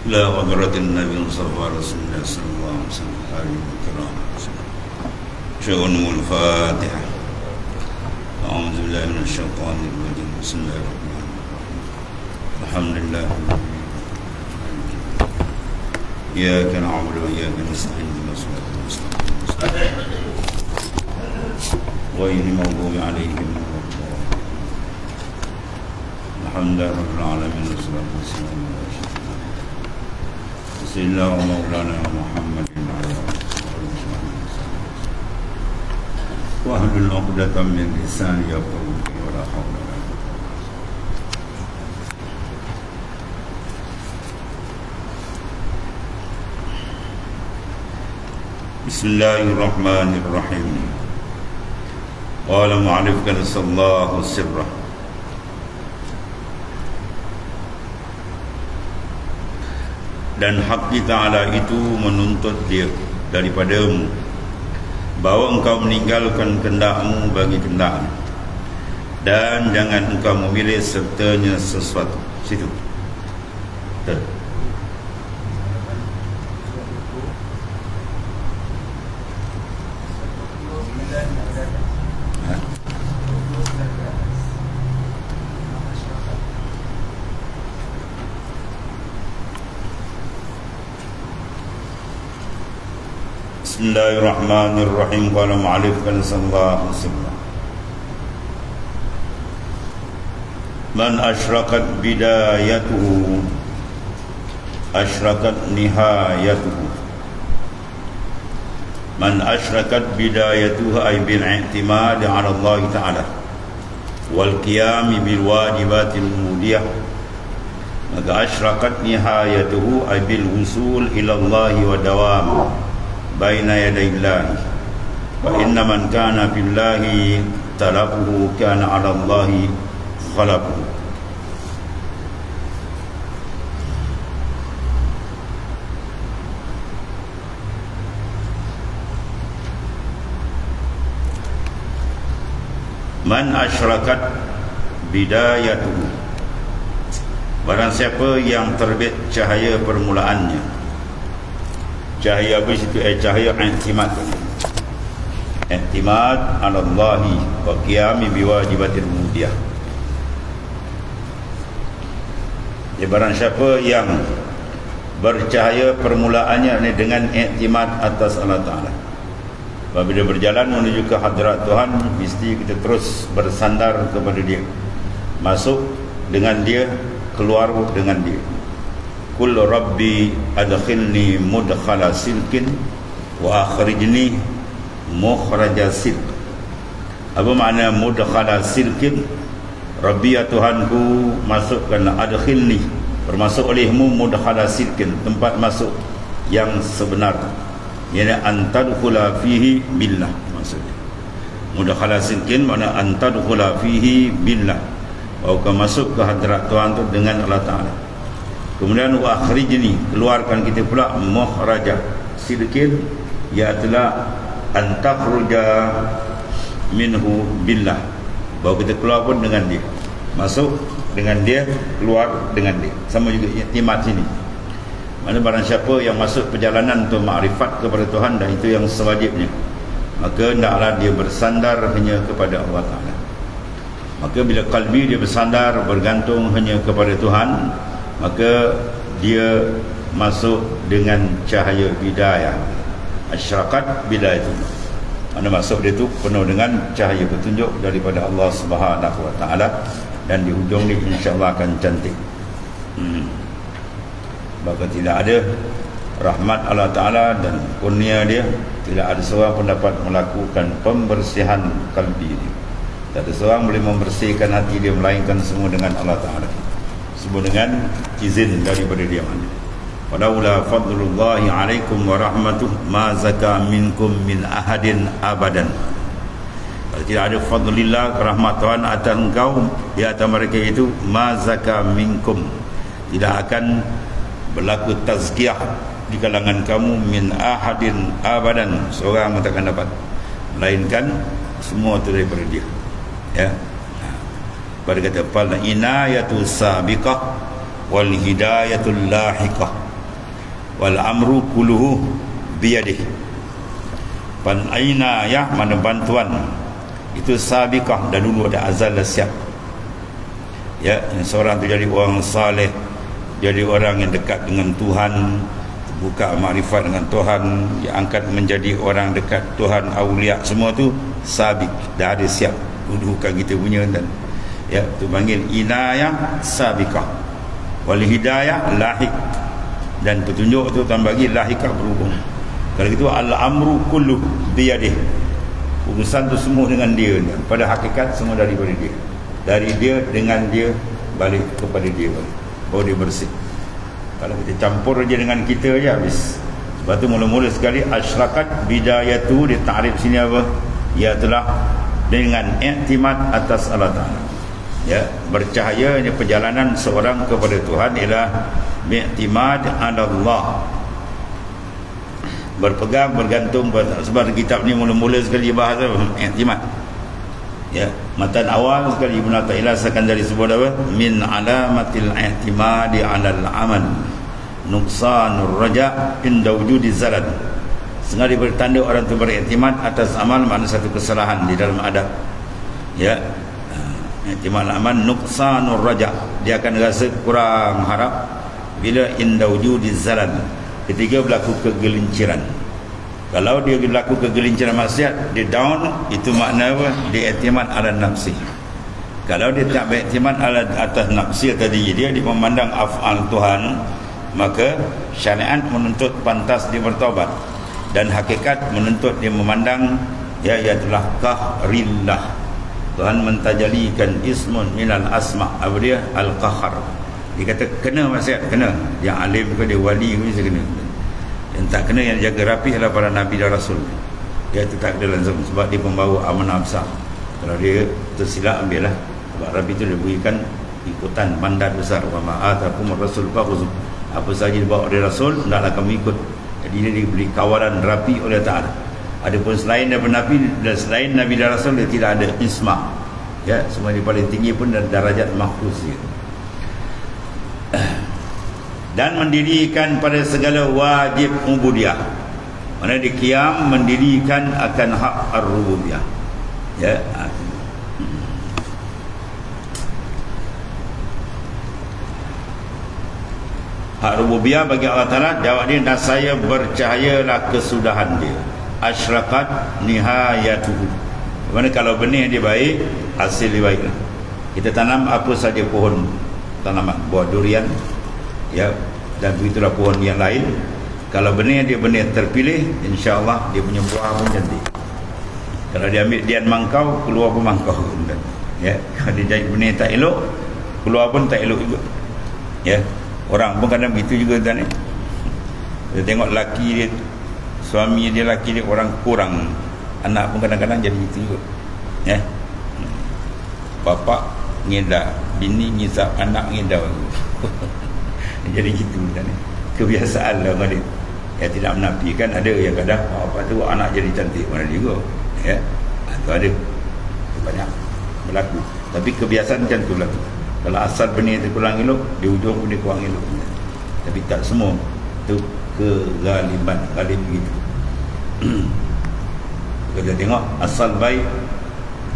إلى حضرة النبي المصطفى رسول الله صلى الله عليه وسلم آله الكرام. شؤون الفاتحة. أعوذ بالله من الشيطان الرجيم. بسم الله الرحمن الرحيم. الحمد لله إياك نعبد وإياك نستعين اهدنا الصراط المستقيم غير المغضوب عليهم ولا الضالين. الحمد لله رب العالمين والصلاة والسلام على أشرف سيدنا ومولانا محمد وعلى آله وصحبه واحلل عقدة من لساني يفقهوا قولي ولا حول ولا قوة. بسم الله الرحمن الرحيم. قال معرف كنس الله سره. Dan hak Ta'ala itu menuntut dia daripadamu bahawa engkau meninggalkan kendakmu bagi kendakmu, dan jangan engkau memilih sertanya sesuatu. Situ. Bismillahirrahmanirrahim. Qala mu'allif sallallahu alaihi wasallam, man asyraqat bidayatuhu asyraqat nihayatuhu. Man asyraqat bidayatuhu ay bil i'timad 'ala Allah Ta'ala wal qiyam bil wajibatil mudiyah, maka asyraqat nihayatuhu ay bil wusul ila Allah wa dawam baina yadayillahi, wa inna man kana fillahi talabuhu kana ala Allahi khalabuhu. Man asyrakat bidayatuhu, barang siapa yang terbit cahaya permulaannya. Cahaya apa itu? Cahaya i'timad. I'timad 'ala Allahi wa qiyami biwajibatil mudiyah. Ya, barang siapa yang bercahaya permulaannya ini dengan i'timad atas Allah Ta'ala, apabila berjalan menuju ke hadrat Tuhan, mesti kita terus bersandar kepada dia, masuk dengan dia, keluar dengan dia. Qul rabbi adkhilni mudkhala silkin wa akhrijni mukhraja silk. Apa makna mudkhala silkin? Rabbi ya Tuhanku, masukkanlah, adkhilni, bermasuk olehmu, mudkhala silkin, tempat masuk yang sebenar, iaitu antadkhula fihi billah. Maksudnya mudkhala silkin makna antadkhula fihi billah, kau masuk ke hadrat Tuhan tu dengan Allah Ta'ala. Kemudian wa akhrijni, keluarkan kita pula mukhraja silkin, ialah antakhruja minhu billah, bahawa kita keluar pun dengan dia, masuk dengan dia, keluar dengan dia. Sama juga i'timad sini, mana barang siapa yang masuk perjalanan untuk makrifat kepada Tuhan, dan itu yang sewajibnya, maka hendaklah dia bersandar hanya kepada Allah Ta'ala. Maka bila kalbi dia bersandar, bergantung hanya kepada Tuhan, maka dia masuk dengan cahaya bidayah. Asyraqat bidayah itu mana masuk dia tu penuh dengan cahaya petunjuk daripada Allah Subhanahu Wa Ta'ala, dan di hujung ni insya-Allah akan cantik. Bahkan tidak ada rahmat Allah Ta'ala dan kurnia dia, tidak ada seorang pun dapat melakukan pembersihan kalbi dia. Tak ada seorang boleh membersihkan hati dia melainkan semua dengan Allah Ta'ala, semua dengan izin daripada dia. Mana walaula fadlullahi alaikum wa rahmatuh ma zaka minkum min ahadin abadan. Kalau tidak ada fadlillah, rahmat Tuhan atas engkau, di atas mereka itu, ma zaka minkum, tidak akan berlaku tazkiyah di kalangan kamu, min ahadin abadan, seorang pun takkan dapat, melainkan semua itu daripada dia. Ya, pada kata fal inayatu sabiqah wal hidayatul lahiqah. wal amru kulluhu biyadihi. Inayah mana bantuan itu sabiqah, dan dulu ada azal dah siap. Ya, seorang tu jadi orang saleh, jadi orang yang dekat dengan Tuhan, buka makrifat dengan Tuhan, diangkat menjadi orang dekat Tuhan, aulia, semua tu sabiq, dah ada siap. Dudukan kita punya dan ya, tu panggil inayah sabiqah. Wal hidayah lahik, dan petunjuk tu tuan bagi lahikah berhubung. Kalau gitu al-amru kullu biyadih, urusan tu semua dengan dia. Pada hakikat semua daripada dia, dari dia, dengan dia, balik kepada dia balik. Baru dia bersih. Kalau kita campur je dengan kita je habis. Sebab tu mula-mula sekali asyrakat bidayatu, dia ta'rif sini apa? Ya telah dengan i'timad atas Allah Ta'ala. Ya, bercahayanya perjalanan seorang kepada Tuhan ialah i'timad ala Allah, berpegang, bergantung pada. Sebab kitab ni mula-mula sekali bahas i'timad. Ya, matan awal sekali Ibn Athaillah akan dari sebuah apa? Min alamatil i'timadi 'alal amal nuqsanur raja' inda wujudi zalal. Sengaja bertanda orang itu beriktimad atas amal, makna satu kesalahan di dalam adab. Ya, i'timad amal nuqsanur raja', dia akan rasa kurang harap bila inda wujudi zalal, ketika berlaku kegelinciran. Kalau dia berlaku kegelinciran maksiat, dia down, itu makna apa? Dia i'timad ala nafsi. Kalau dia tak beriktimad ala atas nafsi tadi, dia memandang af'al Tuhan, maka syariat menuntut pantas dia bertaubat, dan hakikat menuntut dia memandang ya telah qahrillah. Tuhan mentajalikan ismun minal asma, apa dia? Al-qahar. Dia kata kena maksiat, kena. Yang alim ke dia wali ke bisa kena. Yang tak kena, yang jaga rapi adalah para nabi dan rasul. Dia itu tak ada langsung, sebab dia pembawa amanah besar. Kalau dia tersilap, ambil lah. Sebab rabi itu dia berikan ikutan mandat besar. Wa ma'atakum rasul fakhudhu, apa sahaja dibawa oleh rasul, hendaklah kamu ikut. Jadi dia diberi kawalan rapi oleh Ta'ala. Adapun selain daripada nabi dan selain nabi dan rasul, dia tidak ada isma. Ya, semua yang paling tinggi pun darajat makhluk dia. Dan mendirikan pada segala wajib ubudiyah, mana di qiyam mendirikan akan hak ar-rububiyah. Ya, hak rububiyah bagi Allah Ta'ala, jawab dia, dan saya bercahayalah kesudahan dia. Asyraqat nihayatuhu, mana kalau benih dia baik, hasil dia baik. Kita tanam apa saja pohon tanaman, buah durian, ya, dan begitulah pohon yang lain. Kalau benih dia benih terpilih, insya-Allah dia punya buah pun cantik. Kalau dia ambil dian mangkau, keluar pun mangkau. Ya, kalau dia jadi benih tak elok, keluar pun tak elok juga. Ya, orang pun kadang begitu juga tuan. Dia tengok laki dia, suami dia, laki dia orang kurang, anak pun kadang-kadang jadi begitu juga. Ya, bapak ngedar, bini ngisap, anak ngedar. Jadi gitu kan, kebiasaan lah dia. Ya, tidak menafikan ada yang kadang apa tu anak jadi cantik mana juga, ya, itu ada, itu banyak berlaku. Tapi kebiasaan macam tu berlaku. Kalau asal benih itu kurang elok, di ujung pun dia kurang elok. Tapi tak semua, itu kegaliban, galib begitu. Kita tengok asal baik,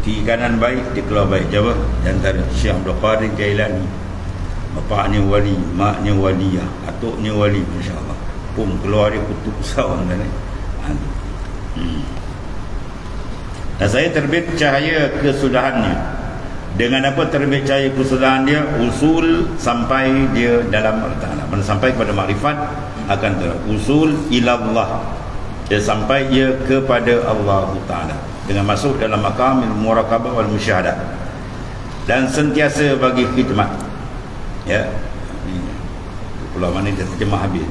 kiri kanan baik, dia keluar baik. Jawab antara Syekh Abdul Qadir Jailani, bapaknya wali, maknya waliyah, atuknya wali, masya-Allah. Pun keluar dia kutub besar kan. Dan saya terbit cahaya kesudahannya. Dengan apa terbit cahaya kesudahan dia? Usul sampai dia dalam Allah Ta'ala. Mana sampai kepada makrifat akan usul ilallah. Dia sampai dia kepada Allah Ta'ala dengan masuk dalam maqamil muraqabah wal musyahadah, dan sentiasa bagi khidmat. Ya, pula mana dia terjemah habis.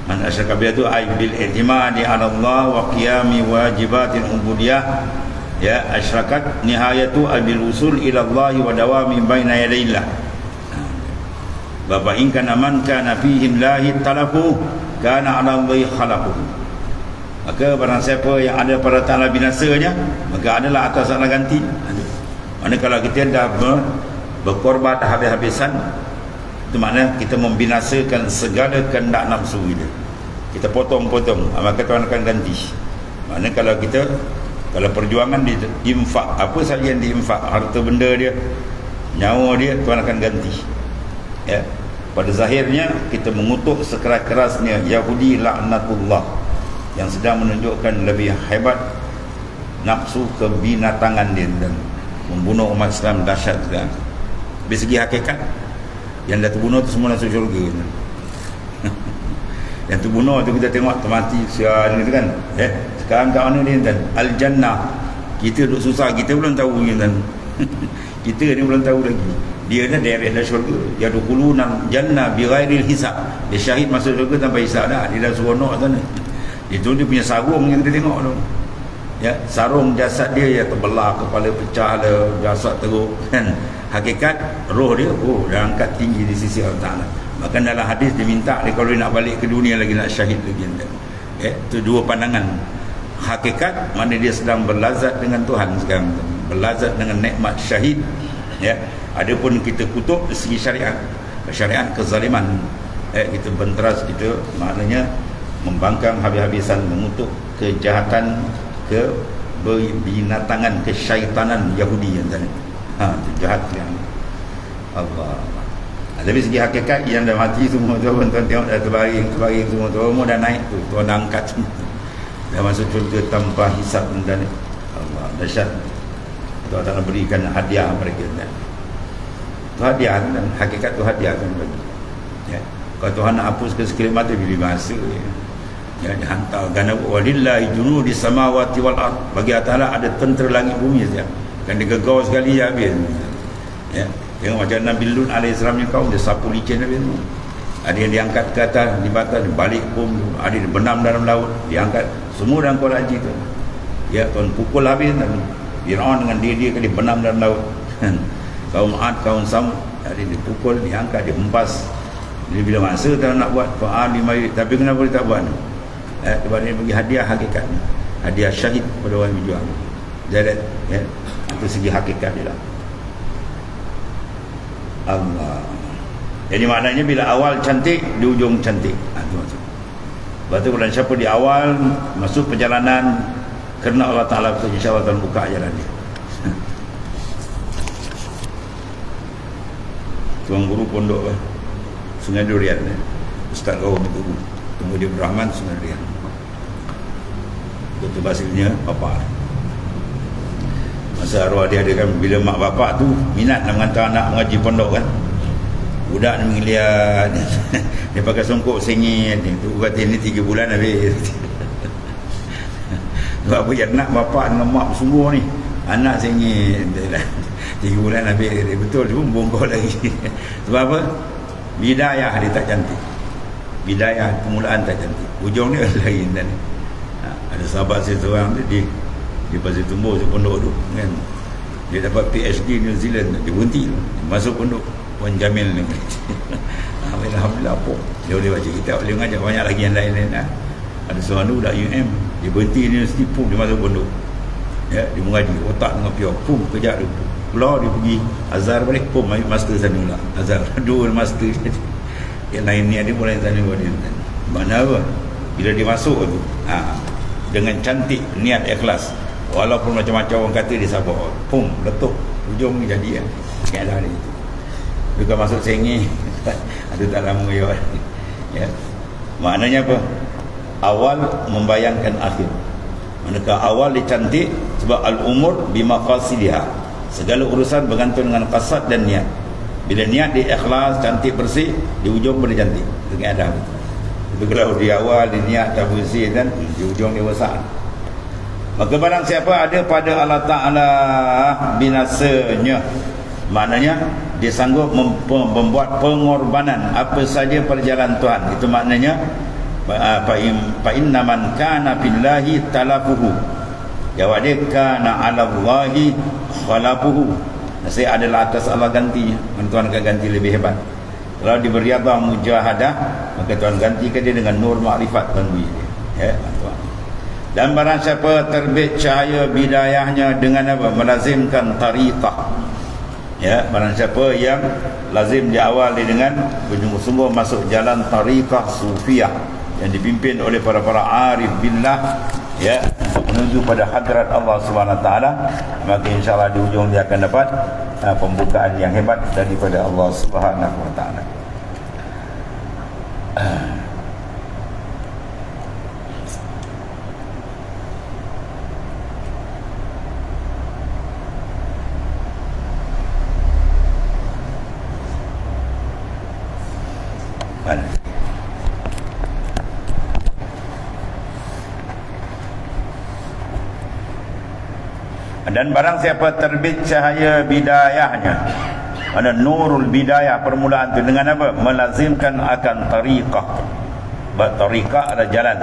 Man asyaka biatu ay bil i'timadi 'ala Allah wa qiyami wajibatil ubudiyah. Ya, asyrakat nihayatu abil usul ila Allah wa dawami baina yadayillah. Bapa in kana man kana fihim lahi talafu kana 'ala Allah khalaqu. Maka barang siapa yang ada pada Ta'ala binasanya, maka adalah atas Allah ganti. Mana kalau kita dah berkorban habis-habisan, Itu makna kita membinasakan segala kehendak nafsu kita. Kita potong-potong, maka Tuhan akan ganti. Makna kalau perjuangan diinfak, apa saja yang diinfak, harta benda dia, nyawa dia, Tuhan akan ganti. Ya. Pada zahirnya kita mengutuk sekeras-kerasnya Yahudi laknatullah yang sedang menunjukkan lebih hebat nafsu kebinatangan dia dan membunuh umat Islam dahsyat sekarang. Dari segi hakikat, yang dah terbunuh tu semua masuk syurga. Yang terbunuh tu kita tengok termati sial gitu kan. Sekarang kat mana ni kan? Al-Jannah. Kita duduk susah, kita belum tahu kan. Kita ni belum tahu lagi. Dia dah direct dah syurga. Dia dukhuluna jannah bighairil hisab. Dia syahid masuk syurga tanpa hisab dah. Dia dah seronok sana. Itu dia punya sarung yang kita tengok tu. Ya, sarung jasad dia yang terbelah, kepala pecah lah, jasad teruk kan. Hakikat roh dia dah angkat tinggi di sisi Allah Ta'ala. Bahkan dalam hadis dia minta dia kalau dia nak balik ke dunia lagi, nak syahid lagi. Itu dua pandangan. Hakikat mana dia sedang berlazat dengan Tuhan sekarang, berlazat dengan nikmat syahid. Ya, adapun kita kutuk dari segi syariat, syariat kezaliman. Kita benteras, kita maknanya membangkang habis-habisan, mengutuk kejahatan, kebinatangan, kesyaitanan Yahudi yang tadi. Itu jahat yang Allah. Tapi segi hakikat yang dah mati semua tu, tuan tengok dah terbaring semua tu, semua dah naik tu, Tuan dah angkat semua. Dah masuk syurga tanpa hisab dan Allah, dahsyat. Tuan akan berikan hadiah mereka. Tu hadiah dan hakikat tu hadiah kan bagi. Ya. Kalau Tuhan nak hapuskan sekali mata bila masa ya dihantar gana walillahi junudis samawati wal ard. Bagi Allah Taala ada tentera langit bumi saja. Kan dia gegau sekali ya habis. Ya. Tengok macam Nabi Lut alaihissalam ni kaum dia sapu licin habis. Ada yang diangkat ke atas di batas, balik pun ada yang benam dalam laut, diangkat semua dalam Quran haji tu. Ya, Tuan pukul habis Firaun dengan dia ke dia benam dalam laut. Kaum Ad, kaum Samud ada dipukul, diangkat, dihempas. Dia bila masa tak nak buat fa'al limayit, tapi kenapa dia tak buat? Sebab dia bagi hadiah hakikat, hadiah syahid kepada orang berjuang. Jadi ya, itu segi hakikat dia lah. Allah. Jadi maknanya bila awal cantik, di ujung cantik. Itu maksud. Lepas tu bulan siapa di awal masuk perjalanan kerana Allah Ta'ala, insya-Allah Tuhan buka jalan dia. Tuan guru pondok Sungai Durian, Ustaz Gawam itu Tunggu dia Rahman Sungai Durian. Betul bahasanya Bapak. Masa arwah dia kan, bila mak bapak tu minat nak menghantar anak mengaji pondok kan, budak ni mengeliat dia pakai songkok sengit ni tu, kata ni 3 bulan habis. Sebab apa yang nak bapak dengan mak sungguh ni, anak sengit 3 bulan habis. Betul tu bongkok lagi. Sebab apa? Bidayah dia tak cantik, bidayah permulaan tak cantik, ujung dia lain. Dan ada sahabat saya seorang di Pasir Tumbuh pondok tu kan, dia dapat PhD New Zealand, dia berhenti masuk pondok Puan Jamil ni. Alhamdulillah apa dia boleh baca kitab, boleh mengajar, banyak lagi yang lain-lain. Ada seorang tu dah UM, dia berhenti universiti pun dia masuk pondok ya, dia mengaji otak dengan pure pun kejap dia keluar, dia pergi Azhar balik pun master sana pula Azhar. Dua master yang lain ni ada pun lain sana pun dia. Mana apa bila dia masuk tu dengan cantik, niat ikhlas, walaupun macam-macam orang kata dia sabar, pum letup ujung jadi sikit lah dia tu. Dia kan masuk sengi ada tak lama ya. Maknanya apa? Awal membayangkan akhir. Manakah awal dia cantik sebab al-umur bimaqasidiha, segala urusan bergantung dengan qasad dan niat. Bila niat dia ikhlas, cantik, bersih, di ujung pun dia cantik. Itu keadaan. Tapi kalau di awal di niat tak bersih kan, di ujung dia rosak. Maka barang siapa ada pada Allah Ta'ala binasanya, maknanya dia sanggup membuat pengorbanan apa saja pada jalan Tuhan. Itu maknanya fa inna man kana billahi talafuhu, jawab dia kana ala Allahi khalafuhu. Nasihat adalah atas Allah gantinya, Tuhan akan ganti lebih hebat. Kalau diberi Allah mujahadah, maka Tuhan gantikan dia dengan nur makrifat Tuhan beri dia. Ya, Tuhan. Dan barang siapa terbit cahaya bidayahnya dengan apa? Melazimkan tariqah. Ya, barang siapa yang lazim diawali dengan bersungguh-sungguh masuk jalan tariqah sufiyah yang dipimpin oleh para arif billah, ya, untuk menuju pada hadrat Allah Subhanahu wa taala, maka insyaallah di ujung dia akan dapat pembukaan yang hebat daripada Allah Subhanahu wa taala. Dan barang siapa terbit cahaya bidayahnya, mana nurul bidayah, permulaan itu dengan apa? Melazimkan akan tariqah. Tariqah ada jalan,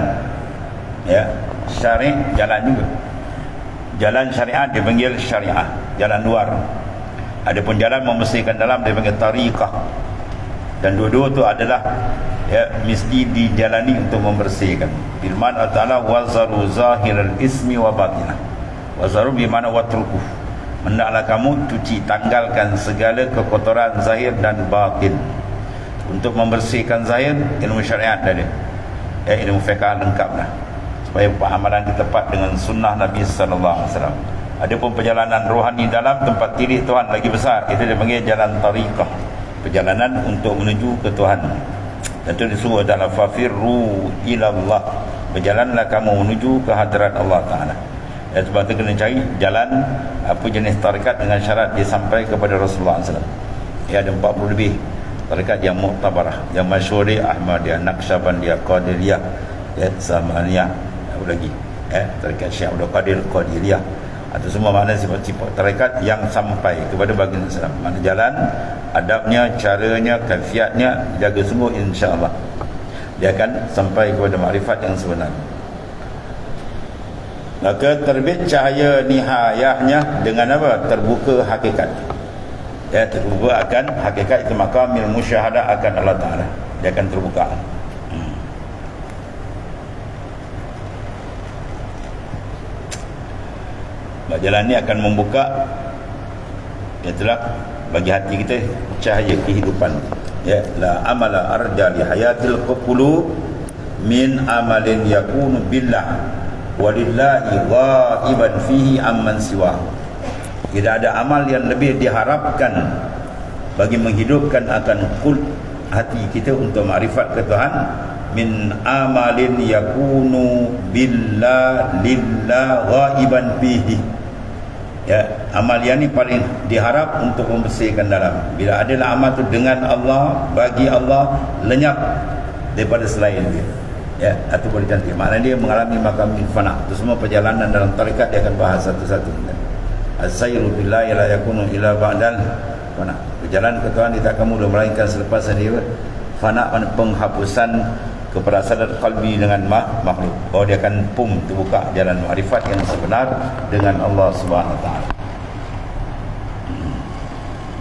ya, syari' jalan juga. Jalan syariat dipanggil syariah, jalan luar. Adapun jalan membersihkan dalam dipanggil tariqah. Dan dua-dua itu adalah, ya, mesti dijalani untuk membersihkan. Firman Allah Ta'ala, wazaru zahiral ismi wa batinah. Wazaru bimana watrukuh, hendaklah kamu cuci, tanggalkan segala kekotoran zahir dan batin. Untuk membersihkan zahir, ilmu syariat tadi, ilmu fiqh lengkaplah, supaya amalan kita tepat dengan sunnah Nabi sallallahu alaihi wasallam. Adapun perjalanan rohani dalam tempat tilik Tuhan lagi besar, itu dipanggil jalan tariqah, perjalanan untuk menuju ke Tuhan. Dan itu disebut adalah fafirru ilallah, berjalanlah kamu menuju ke hadrat Allah Ta'ala. Dan sebab itu kena cari jalan apa jenis tarikat dengan syarat dia sampai kepada Rasulullah SAW. Ya, ada 40 lebih tarikat yang muktabarah, yang masyhuri, Ahmadiyah, Naqsyabandiyah, Qadiriyah, ya, Samaniyah, apa lagi, tarikat Syekh Abdul Qadir, Qadiriyah. Itu semua makna sifat-sifat tarikat yang sampai kepada baginda Islam. Mana jalan, adabnya, caranya, kaifiatnya jaga sungguh, insya-Allah dia akan sampai kepada makrifat yang sebenar. Maka terbit cahaya nihayahnya dengan apa? Terbuka hakikat. Ya, terbuka akan hakikat, itu maqamil musyahadah akan Allah Ta'ala, dia akan terbuka. Jalan ini akan membuka, itulah bagi hati kita cahaya kehidupan. Ya, la amala arja li hayatil qulub min amalin yakunu billah walillahi ghaiban fihi amman siwa. Tidak ada amal yang lebih diharapkan bagi menghidupkan akan hati kita untuk makrifat ke Tuhan, min amalin yakunu billah lillah ghaiban fihi. Ya, amal yang ini paling diharap untuk membersihkan dalam. Bila adalah amal itu dengan Allah, bagi Allah, lenyap daripada selain dia. Ya, atau boleh cantik. Maknanya dia mengalami makam fana. Itu semua perjalanan dalam tarikat dia akan bahas satu-satu. As-sayru billahi la yakunu ila ba'dal fana. Berjalan ke Tuhan tidak akan mudah melainkan selepas dia fana, penghapusan keperasaan qalbi dengan makhluk. Bahawa dia akan terbuka jalan ma'rifat yang sebenar dengan Allah Subhanahu wa taala.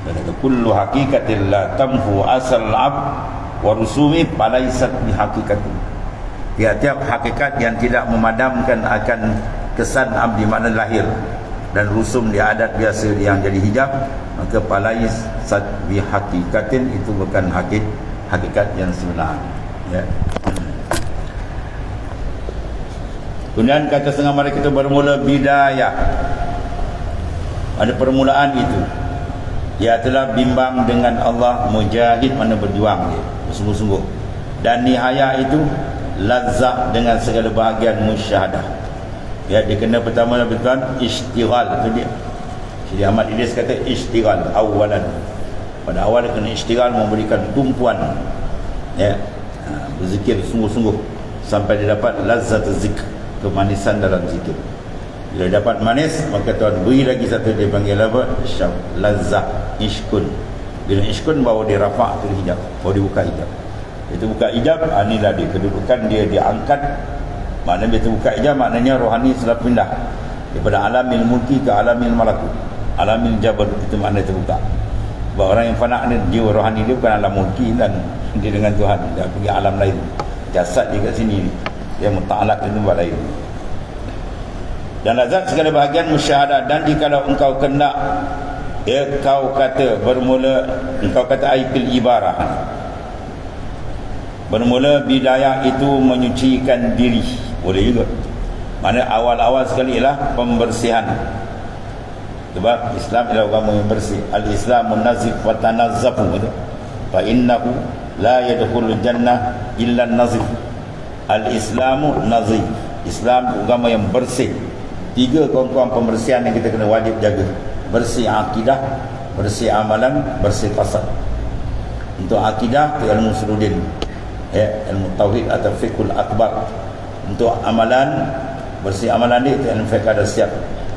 Dan kullu haqiqatin la tamhu asal ab wa rusumi falaysat bihaqiqatin. Tiap-tiap hakikat yang tidak memadamkan akan kesan abdi, makna lahir, dan rusum di adat biasa yang jadi hijab, maka palais sat bi hakikatin, itu bukan hakikat yang sebenar. Ya. Kemudian kata setengah mereka itu bermula bidayah, ada permulaan itu, ia telah bimbang dengan Allah, mujahid, mana berjuang dia bersungguh-sungguh, dan nihayah itu lazah dengan segala bahagian musyahadah. Ya, dia kena pertama betul istighal, itu dia. Syekh Ahmad Idris kata istighal awalan. Pada awal dia kena istighal, memberikan tumpuan, ya, berzikir sungguh-sungguh sampai dia dapat lazat zikr, kemanisan dalam zikir. Bila dapat manis, maka Tuhan beri lagi satu, dia panggil apa? Lazah ishkun. Bila ishkun, bawa dia rafa' tu hijab, bawa dia buka hijab. Itu buka hijab, inilah dia kedudukan dia diangkat. Maknanya bila buka hijab, maknanya rohani sudah pindah daripada alamil mulki ke alamil malakut, alamil jabarut. Itu makna terbuka. Sebab orang yang fana ni, jiwa rohani dia bukan alam mulki dan dia dengan Tuhan, dia pergi alam lain. Jasad dia kat sini, dia muta'alak di tempat lain. Dan lazat segala bahagian musyahadah. Dan jikalau engkau hendak Ya, kau kata bermula, engkau kata aipil ibarah, bermula bidayah itu menyucikan diri, boleh juga. Mana awal-awal sekali ialah pembersihan. Sebab Islam adalah agama yang bersih. Al-Islamun nazif wa tanazzafu, fa innahu la yadkhulul jannah illa nazif. Al-Islamu nazif. Islam agama yang bersih. 3 kawan-kawan pembersihan yang kita kena wajib jaga. Bersih akidah, bersih amalan, bersih fasad. Untuk akidah itu ilmu suludin, ya, ilmu tauhid atau fiqhul akbar. Untuk amalan, bersih amalan dia itu ilmu fiqh ada siap.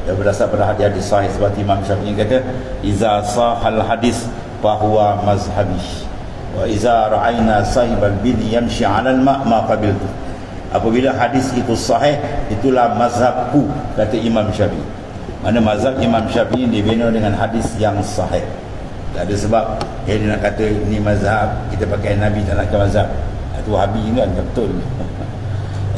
Ya, berdasar pada hadis sahih seperti Imam Syafi'i kata, iza sahal hadis fahuwa mazhabi wa iza ra'ayna sahibal bin yamshi 'alal ma' ma qabiltu. Apabila hadis itu sahih, itulah mazhabku, kata Imam Syafi'i. Mana mazhab Imam Syafi'i dibina dengan hadis yang sahih. Tak ada sebab dia nak kata ini mazhab, kita pakai Nabi tak nak ke mazhab. Itu Wahabi kan, betul.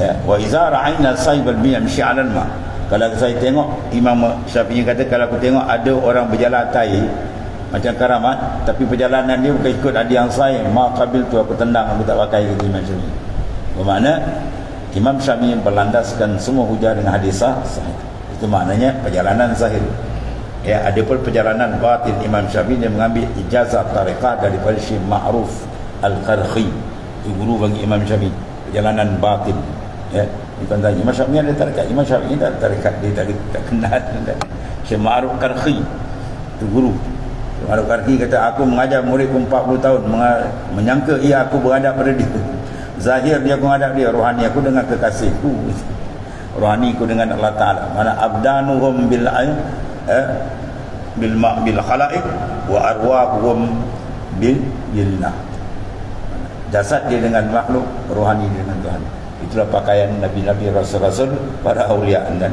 Ya, wa iza ra'ayna sahibal bin yamshi 'alal ma'. Kalau saya tengok, Imam Syafi'i kata, kalau aku tengok ada orang berjalan air macam karamat, tapi perjalanan dia bukan ikut hadis yang sahih, maqabil tu aku tendang, aku tak pakai, kata Imam Syafi'i. Bermakna Imam Syafi'i berlandaskan semua hujah dengan hadis sahih. Itu maknanya perjalanan zahir. Ya, ada pun perjalanan batin. Imam Syafi'i dia mengambil ijazah tariqah daripada Syekh Ma'ruf Al-Qarhi. Itu guru bagi Imam Syafi'i, perjalanan batin. Ya, bukan tanya Imam Syafi'i ada tarikat. Imam Syafi'i tak tarikat, dia tak kenal. Syekh Ma'ruf Qarhi itu guru. Syekh Ma'ruf Qarhi kata, aku mengajar muridku 40 tahun, menyangka ia aku beradab pada dia. Zahir dia aku menghadap dia, rohani aku dengan kekasihku, rohani aku dengan Allah Ta'ala. Mana abdanuhum bil khalaiq wa arwahuhum billah. Jasad dia dengan makhluk, rohani dia dengan Tuhan. Itulah pakaian Nabi-Nabi, Rasul-Rasul, para awliya dan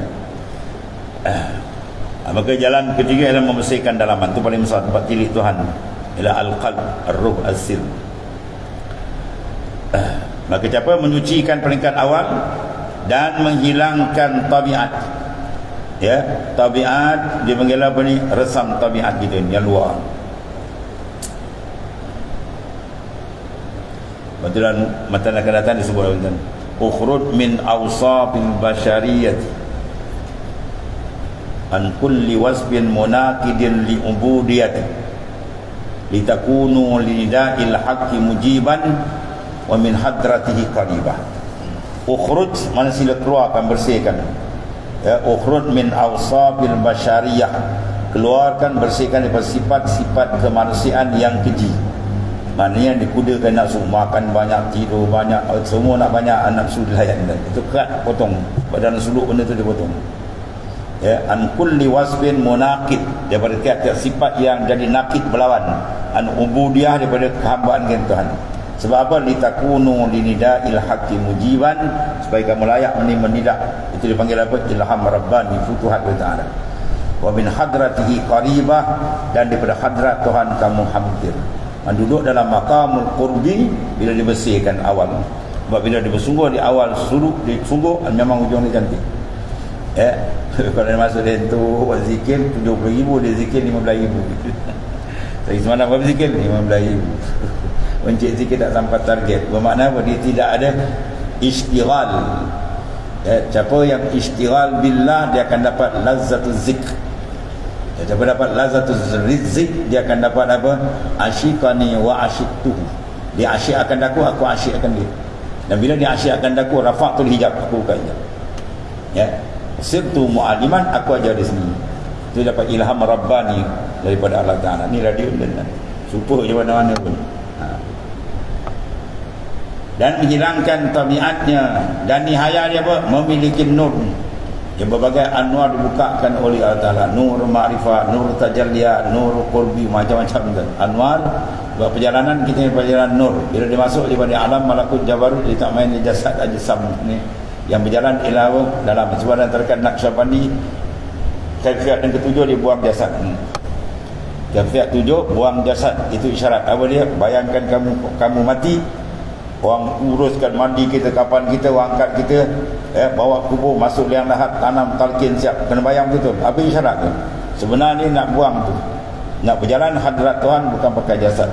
maka jalan ketiga ialah membersihkan dalaman. Itu paling besar, tempat tilik Tuhan ialah al-qalb, ar-ruh, az-zil. Maka siapa menyucikan peringkat awal dan menghilangkan tabiat. Ya, tabiat dia panggil apa ni? Resam tabiat kita ni yang luar. Betulan matan akan datang disebut macam ukhrud min awsabil bashariyati an kulli wasbin munaqidin li ubudiyati litakunu lida'il haqqi mujiban wa min hadratihi qaribah. Ukhruj mana sila keluarkan, bersihkan. Ya, ukhruj min awsabil basyariyah, keluarkan, bersihkan daripada sifat-sifat kemanusiaan yang keji. Maknanya dikudakan nafsu, makan banyak, tidur banyak, semua nak banyak, nafsu dilayan. Itu kerat, potong. Badan suluk benda tu dia potong. Ya, an kulli wasbin munaqid, daripada tiap-tiap sifat yang jadi nakid, berlawan. An ubudiyah, daripada kehambaan dengan Tuhan. Sebab apa? Litakunu linida'il haqqi mujiban, supaya kamu layak menerima nidah. Itu dipanggil apa? Ilham rabbani, futuhat wa ta'ala. Wa min hadratihi qaribah, dan daripada hadrat Tuhan kamu hampir. Duduk dalam maqamul qurbi bila dibersihkan awal. Sebab bila dibersungguh di awal suluk, disungguh memang hujung dia cantik. Ya, kalau dia masuk dia tu buat zikir 70,000, dia zikir 15,000. Tapi semalam berapa zikir? 15,000. Encik zikir tak sampai target. Bermakna apa? Dia tidak ada istighal. Ya, siapa yang istighal billah, dia akan dapat lazzatul zikr. Ya, siapa dapat lazzatul zikr, dia akan dapat apa? Asyiqani wa asyiktuhu. Dia asyik akan aku asyik akan dia. Dan bila dia asyik akan aku, rafa'tul hijab, aku buka hijab. Ya, sirtu mu'aliman, aku ajar di sini. Itu dapat ilham rabbani daripada Allah Ta'ala. Ni radio dan super je mana-mana pun. Dan menghilangkan tabiatnya, dan nihaya dia apa? Memiliki nur. Yang berbagai anwar dibukakan oleh Allah Ta'ala. Nur ma'rifah, nur tajalliyah, nur qurbi, macam-macam tu. Anwar, buat perjalanan kita perjalanan nur. Bila dia masuk daripada alam malakut jabarut, dia tak main di jasad ajsam ni. Yang berjalan ilawa dalam sebuah tarikat Naqsyabandi, kaifiat yang ketujuh dia buang jasad. Kaifiat 7 buang jasad, itu isyarat apa dia? Bayangkan kamu mati, orang uruskan mandi kita, kapan kita, orang angkat kita, bawa kubur, masuk liang lahat, tanam talqin siap. Kena bayang betul. Apa isyarat tu? Sebenarnya nak buang tu. Nak berjalan hadrat Tuhan bukan pakai jasad,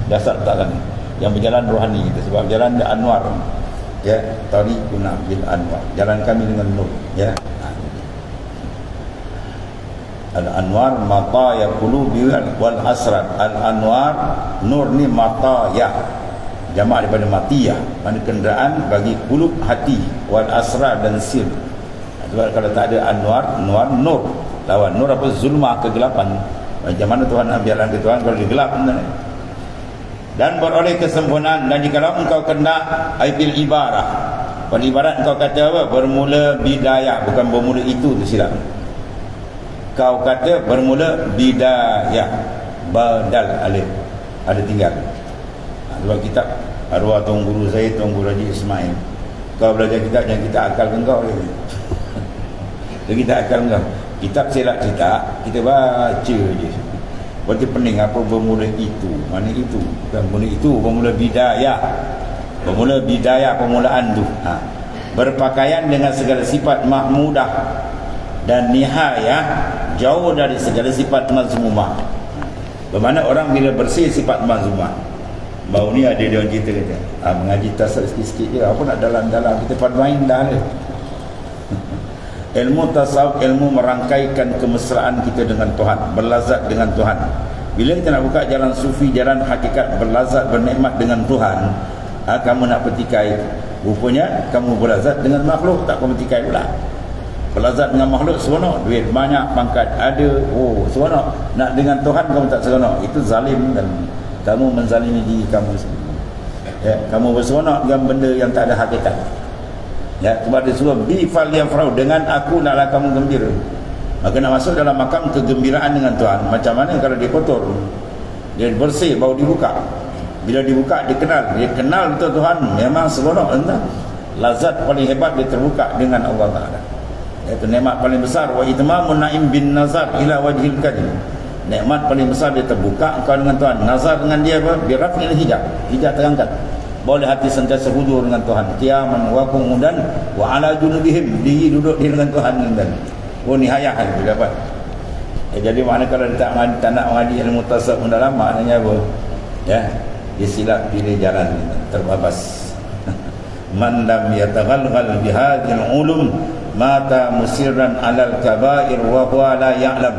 jasad tak lagi. Yang berjalan rohani kita, sebab jalan dia anwar. Ya, tariquna bil anwar. Jalan kami dengan nur, ya. Al-anwar mataya qulubi wal asrar. Al-anwar nur ni mataya, jamak daripada matiyah, mana kenderaan bagi kulub hati, wal asrar dan sir. Sebab kalau tak ada anwar, nur lawan nur apa? Zulmah, kegelapan. Macam mana Tuhan nak biarkan ke Tuhan kalau dia gelap? Dan beroleh kesempurnaan. Dan jika engkau kena aibil ibarah, pada ibarat engkau kata apa? Bermula bidayah, bukan bermula itu tu silap. Kau kata bermula bidayah, badal alif ada tinggal. Sebab kitab arwah tuan guru saya, Tuan Guru Haji Ismail, kau belajar kitab jangan kita akalkan kau dia. Jadi kita akal kau. Kitab silap kita baca je. Berarti pening apa bermula itu, mana itu, bukan bermula itu, bermula bidayah. Bermula bidayah, permulaan tu. Berpakaian dengan segala sifat mahmudah dan nihayah, jauh dari segala sifat mazmumah. Bermakna orang bila bersih sifat mazmumah. Baru ni ada dia cerita kata, mengaji tasawuf sikit-sikit je, apa nak dalam-dalam, kita main dah le. Ilmu tasawuf, ilmu merangkaikan kemesraan kita dengan Tuhan, berlazat dengan Tuhan. Bila kita nak buka jalan sufi, jalan hakikat, berlazat, bernikmat dengan Tuhan, kamu nak petikai, rupanya kamu berlazat dengan makhluk, tak kamu petikai pula. Berlazat dengan makhluk seronok, duit banyak, pangkat ada, seronok. Nak dengan Tuhan kamu tak seronok, itu zalim dan kamu menzalimi diri kamu sendiri. Ya, kamu berseronok dengan benda yang tak ada hakikat. Ya, sebab dia suruh bi fal yafrau, dengan aku naklah kamu gembira. Maka nak masuk dalam makam kegembiraan dengan Tuhan. Macam mana kalau dia kotor, dia bersih, baru dibuka. Bila dibuka dia kenal betul Tuhan, memang seronok entah. Lazat paling hebat dia terbuka dengan Allah Taala. Itu nikmat paling besar, wa itmamun naim bin nazar ila wajhil karim. Nikmat paling besar dia terbuka engkau dengan Tuhan. Nazar dengan dia apa? Birafil hijab, hijab terangkat. Boleh hati sentiasa hujur dengan Tuhan. Qiyaman wa qu'udan wa ala junubihim, diri duduk di dengan Tuhan dan nihayah dia dapat. Jadi makna kalau dia tak nak mengaji ilmu tasawuf mendalam, maknanya apa? Ya, dia silap pilih jalan, terbabas. Man lam yataghalghal bihadhil ulum mata musirran alal kabair wa huwa la ya'lam.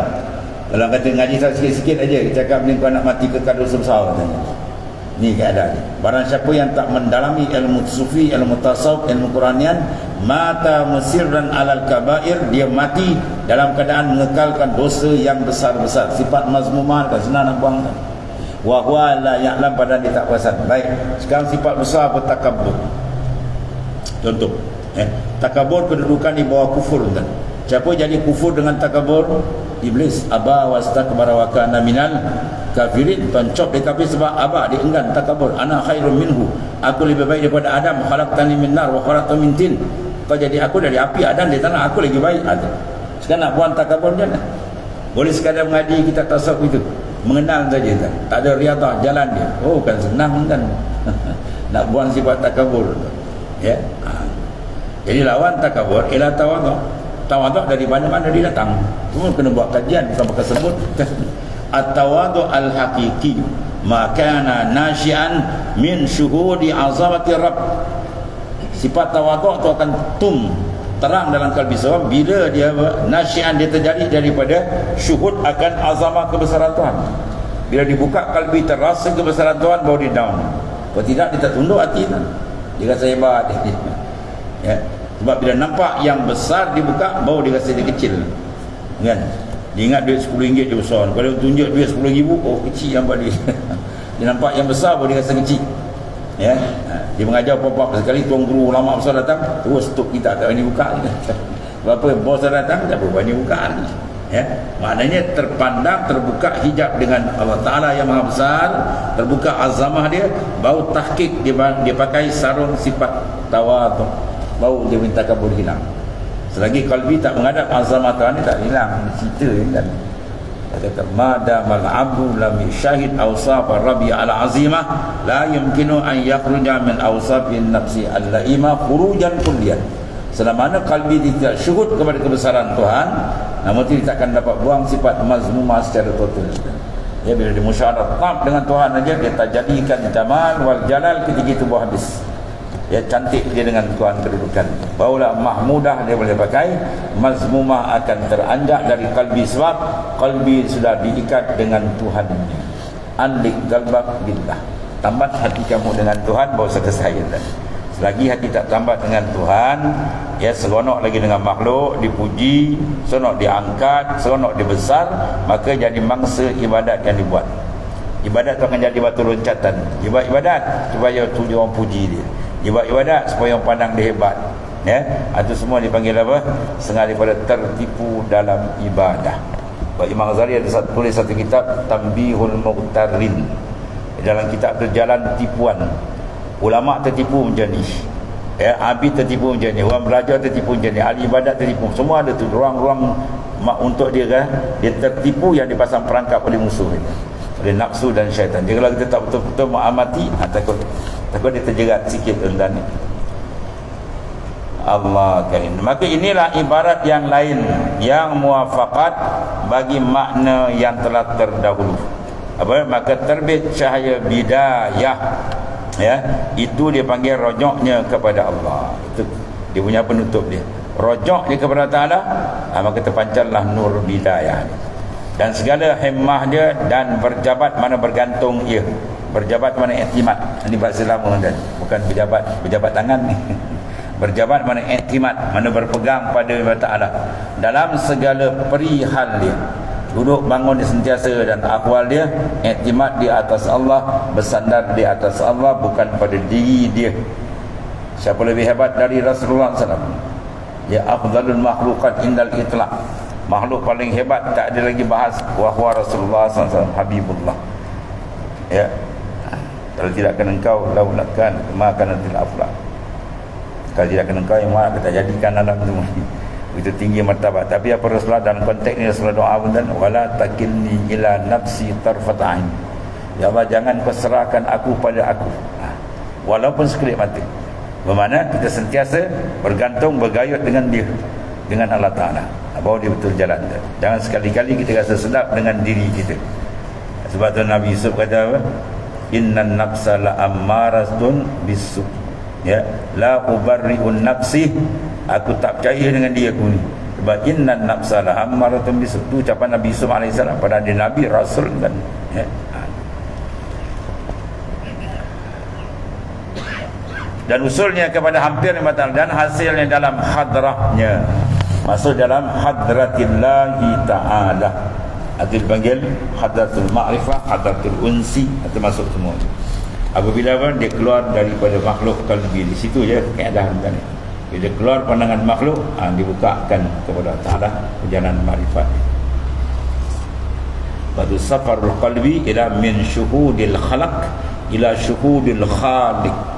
Kalau kata ngaji sikit-sikit aja, cakap ni kau nak mati kekal dosa besar katanya. Ni keadaan. Barang siapa yang tak mendalami ilmu sufi, ilmu tasawuf, ilmu Quranian, mata musirran alal kabair, dia mati dalam keadaan mengekalkan dosa yang besar-besar. Sifat mazmumah kan senang nak buang kan. Wa huwa la ya'lam, padahal dia tak perasan. Baik, sekarang sifat besar bertakabbur. Contoh, takabur kedudukan di bawah kufur kan. Siapa jadi kufur dengan takabur? Iblis. Aba wastakbara wa kana minal kafirin. Pencop dia kafir sebab aba, dia enggan takabur. Ana khairum minhu, aku lebih baik daripada Adam. Khalaqtani min nar wa khalaqtahu min tin. Kau jadi aku dari api, Adam dari tanah, aku lagi baik. Sekarang nak buang takabur macam mana? Boleh sekadar mengaji kita tasawuf itu, mengenal saja kan. Tak ada riadah jalan dia. Kan senang kan. Nak buang sifat takabur. Ya. Jadi lawan takabur ialah tawaduk. Tawaduk dari mana-mana dia datang. Cuma kena buat kajian, bukan pakai sebut. At-tawaduk al-haqiqi ma kana nasyi'an min syuhudi azamati rabb. Sifat tawaduk tu akan terang dalam kalbi seorang bila dia nasyi'an, dia terjadi daripada syuhud akan azamah kebesaran Tuhan. Bila dibuka kalbi, terasa kebesaran Tuhan, baru dia down. Kalau tidak, dia tak tunduk hati kan. Dia rasa hebat. Ya. Sebab bila nampak yang besar dibuka, baru dia rasa dia kecil kan. Dia ingat duit RM10 dia besar. Kalau dia tunjuk duit RM10,000, kecil nampak dia. Dia nampak yang besar, baru dia rasa kecil. Ya. Dia mengajar apa-apa sekali, tuan guru ulama besar datang, terus stok kita tak berani buka. Berapa bos datang, tak berani buka lagi. Ya. Maknanya terpandang, terbuka hijab dengan Allah Ta'ala yang maha besar, terbuka azamah dia, bau tahqiq dia pakai sarung sifat tawaduk, bau dia minta kabur hilang. Selagi kalbi tak menghadap azamah Tuhan, dia tak hilang. Cerita kan. Dia kata madamal abdu lam yashahid awsaf rabbi ala azimah la yumkinu an yakhruja min awsafin nafsi al-laimah khurujan kulliyan. Selama mana kalbi tidak syuhud kepada kebesaran Tuhan, namun dia tak akan dapat buang sifat mazmumah secara total. Ya, bila dia musyawarah dengan Tuhan aja, dia tak jadikan jamal wal jalal ketika itu buah habis. Ya, cantik dia dengan Tuhan kedudukan. Barulah mahmudah dia boleh pakai, mazmumah akan teranjak dari kalbi, sebab kalbi sudah diikat dengan Tuhan. Andik qalbak billah. Tambat hati kamu dengan Tuhan, baru selesai. Selagi hati tak tambat dengan Tuhan, ya, seronok lagi dengan makhluk, dipuji, seronok diangkat, seronok dibesar, maka jadi mangsa ibadat yang dibuat. Ibadat tu akan jadi batu loncatan. Ibadat supaya tujuh orang puji dia. Ibadat supaya orang pandang dia hebat. Ya, itu semua dipanggil apa? Setengah daripada tertipu dalam ibadah. Imam Ghazali ada tulis satu kitab, Tanbihul Muqtarin. Dalam kitab tu jalan tipuan. Ulama tertipu macam ni. Ya, abid tertipu macam ni, orang belajar tertipu macam ni, ahli ibadat tertipu. Semua ada tu ruang-ruang untuk dia kan. Dia tertipu yang dipasang perangkap oleh musuh dia, oleh nafsu dan syaitan. Jadi kalau kita tak betul-betul mengamati, takut dia terjerat sikit rendah ni. Allah karim. Maka inilah ibarat yang lain yang muafakat bagi makna yang telah terdahulu. Apa? Maka terbit cahaya bidayah, ya, itu dia panggil rojoknya kepada Allah. Itu dia punya penutup dia. Rojok dia kepada Ta'ala, maka terpancarlah nur bidayah dia. Dan segala himmah dia dan berjabat mana bergantung ia. Berjabat mana iktimat. Ini bahasa lama dan bukan berjabat tangan ni. Berjabat mana iktimat, mana berpegang pada Allah Ta'ala dalam segala perihal dia. Duduk bangun dia sentiasa, dan akwal dia iktimat di atas Allah, bersandar di atas Allah, bukan pada diri dia. Siapa lebih hebat dari Rasulullah SAW? Ya, afdalul makhluqat indal itlaq. Makhluk paling hebat tak ada lagi bahas, wahwa Rasulullah SAW Habibullah. Ya, kalau tidak kena engkau laulakan maka nanti aflah. Kalau tidak kena engkau, yang mana kita jadikan alam semua. Itu tinggi martabat. Tapi apa Rasulullah dalam konteks ni, Rasulullah doa pun dan wala takilni ila nafsi tarfat ain. Ya Allah, jangan kau serahkan aku pada aku, walaupun sekelip mata. Bermakna kita sentiasa bergantung, bergayut dengan dia, dengan Allah Ta'ala, bahawa dia betul jalan dia. Jangan sekali-kali kita rasa sedap dengan diri kita. Sebab tu Nabi Yusuf kata apa? Innan nafsa la ammaratun bisu. Ya, la ubarri'un nafsi. Aku tak percaya dengan dia aku ni. Sebab innan nafsa la ammaratun bisu. Itu ucapan Nabi Yusuf AS, pada dia Nabi Rasul kan. Ya. Dan usulnya kepada hampir 5 tahun, dan hasilnya dalam hadrahnya, masuk dalam hadratillahi ta'ala. Itu dipanggil hadratul ma'rifah, hadratul unsi, itu masuk semua. Apabila dia keluar daripada makhluk kalbi, di situ je keadaan tadi. Bila keluar pandangan makhluk, dibukakan kepada Ta'ala perjalanan ma'rifat. Batu safarul qalbi ila min syuhudil khalaq ila syuhudil khaliq.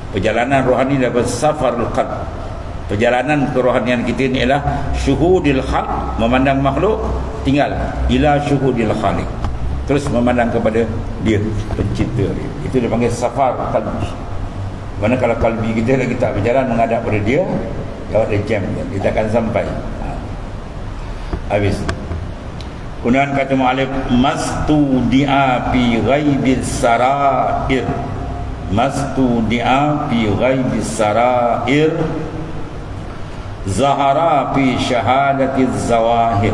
Perjalanan rohani daripada safarul qalb, perjalanan kerohanian kita ni ialah syuhudil khalq, memandang makhluk, tinggal ila syuhudil khaliq, terus memandang kepada dia, pencipta dia. Itu dipanggil safar qalbi. Mana kalau kalbi kita lagi tak berjalan menghadap pada dia, kalau dia jam, dia takkan sampai. Habis. Kemudian kata mu'alif, mastudi'a fi ghaibis sarair. Mastudi'a fi ghaibis sarair, zahara fi syahadatiz zawahir.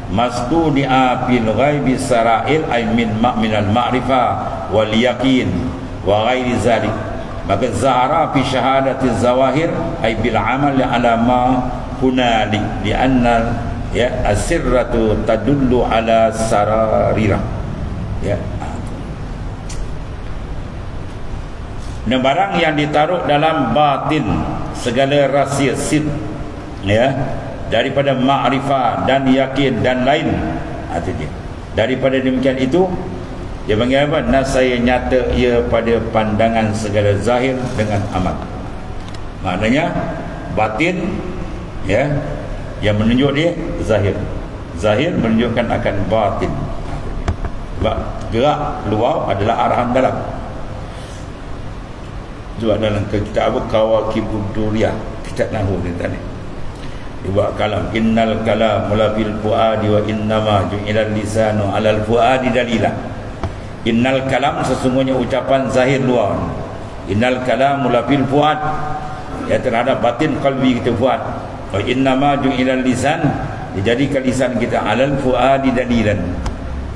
Mastudi'a fil ghaibis sarair ay minal ma'rifah wal yaqin wa ghairi zalik. Maka zahara fi syahadatiz zawahir ay bil amal ala ma hunalik, li anna ya asirratu tadullu ala sararira. Ya, dan barang yang ditaruh dalam batin, segala rahsia sid, ya, daripada ma'rifah dan yakin dan lain, itu dia. Daripada demikian itu, dia panggil apa? Nasaya nyata ia pada pandangan segala zahir dengan amal. Maknanya batin, ya, yang menunjuk dia zahir. Zahir menunjukkan akan batin. Sebab gerak luar adalah arahan dalam. Sebab dalam kitab Kawakibud Duriyah, kitab Nahwu dia tadi. Dibuat kalam. Innal kalam la fil fuadi wa innama ju'ilal lisanu 'alal fuadi dalila. Innal kalam, sesungguhnya ucapan zahir luar. Innal kalam la fil fuad, ya terhadap batin qalbi kita fuad. Wa innama ju'ilal lisan, dijadikan lisan kita 'alal fuadi dalilan,